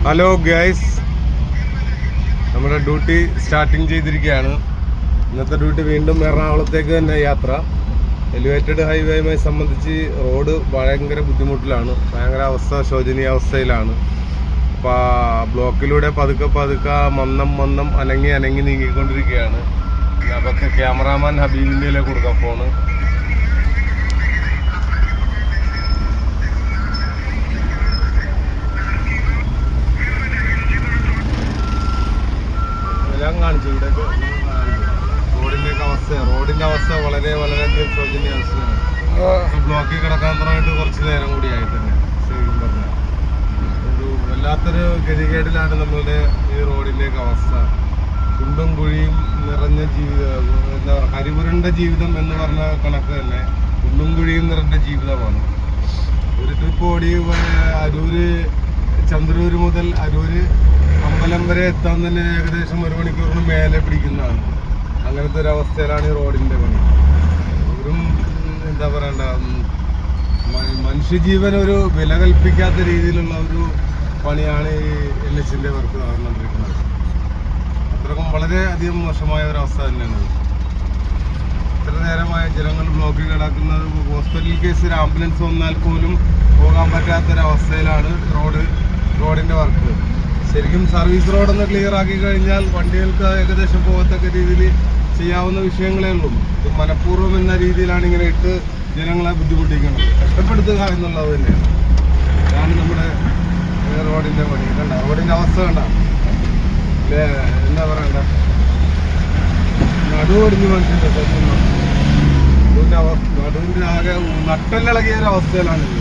Hello guys, നമ്മുടെ duty starting ചെയ്തിരിക്കുകയാണ്. ഇന്നത്തെ ഡ്യൂട്ടി വീണ്ടും എറണാകുളത്തേക്ക് തന്നെ യാത്ര. എലിവേറ്റഡ് ഹൈവേയുമായി സംബന്ധിച്ച് റോഡ് ഭയങ്കര ബുദ്ധിമുട്ടിലാണ്, ഭയങ്കര ശോചനീയ അവസ്ഥയിലാണ്. അപ്പോൾ ബ്ലോക്കിലൂടെ പതുക്കെ മന്നം അനങ്ങി നീങ്ങിക്കൊണ്ടിരിക്കുകയാണ്. അതൊക്കെ ക്യാമറാമാൻ ഹബീബിൻ്റെ കൊടുക്കാൻ ഫോണ്. എല്ലാം കാണിച്ചു. ഇവിടെയൊക്കെ റോഡിന്റെ അവസ്ഥ വളരെയധികം ശോചനീയ അവസ്ഥയാണ്. ബ്ലോക്കിൽ കിടക്കാൻ തുടങ്ങിയിട്ട് കുറച്ച് നേരം കൂടിയായി തന്നെ. ശരിക്കും പറഞ്ഞാൽ ഒരു വല്ലാത്തൊരു ഗതികേടിലാണ് നമ്മളുടെ ഈ റോഡിന്റെയൊക്കെ അവസ്ഥ. കുണ്ടും കുഴിയും നിറഞ്ഞ ജീവിതം, എന്താ പറയുക, കരിപുരണ്ട ജീവിതം എന്ന് പറഞ്ഞ കണക്ക് തന്നെ കുണ്ടും കുഴിയും നിറഞ്ഞ ജീവിതമാണ്. ഒരു ട്രിപ്പ് ഓടി അരൂര് ചന്ദ്രൂര് മുതൽ അരൂര് അമ്പലം വരെ എത്താൻ തന്നെ ഏകദേശം 1 മണിക്കൂറിന് മേലെ പിടിക്കുന്നതാണ്. അങ്ങനത്തെ ഒരു അവസ്ഥയിലാണ് ഈ റോഡിന്റെ പണി. ഒരു എന്താ പറയണ്ട, മനുഷ്യജീവൻ ഒരു വില കൽപ്പിക്കാത്ത രീതിയിലുള്ള ഒരു പണിയാണ് ഈ NHന്റെ വർക്ക് നടന്നുകൊണ്ടിരിക്കുന്നത്. അത്രക്കും വളരെയധികം മോശമായ ഒരു അവസ്ഥ തന്നെയാണ്. ഇത്ര നേരമായ ജനങ്ങൾ ബ്ലോക്കിൽ കിടക്കുന്നത്. ഹോസ്പിറ്റൽ കേസിൽ ആംബുലൻസ് വന്നാൽ പോലും പോകാൻ പറ്റാത്തൊരവസ്ഥയിലാണ് റോഡിന്റെ വർക്ക്. ശരിക്കും സർവീസ് റോഡൊന്ന് ക്ലിയർ ആക്കി കഴിഞ്ഞാൽ വണ്ടികൾക്ക് ഏകദേശം പോകത്തക്ക രീതിയിൽ ചെയ്യാവുന്ന വിഷയങ്ങളേ ഉള്ളൂ. ഇത് മനഃപൂർവ്വം എന്ന രീതിയിലാണ് ഇങ്ങനെ ഇട്ട് ജനങ്ങളെ ബുദ്ധിമുട്ടിക്കുന്നത്, കഷ്ടപ്പെടുത്തുക എന്നുള്ളത് തന്നെയാണ്. ഇതാണ് നമ്മുടെ റോഡിന്റെ പണി. കണ്ട റോഡിന്റെ അവസ്ഥ കണ്ട, എന്താ പറയണ്ട, നടുവൊടിഞ്ഞ് മനുഷ്യന്റെ നടുവിന്റെ ആകെ നട്ടലിളകിയ ഒരു അവസ്ഥയിലാണ് ഇത്.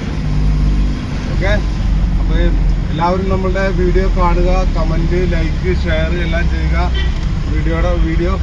ഓക്കെ, അപ്പോൾ എല്ലാവരും നമ്മളുടെ വീഡിയോ കാണുക, കമൻറ്റ്, ലൈക്ക്, ഷെയർ എല്ലാം ചെയ്യുക. വീഡിയോ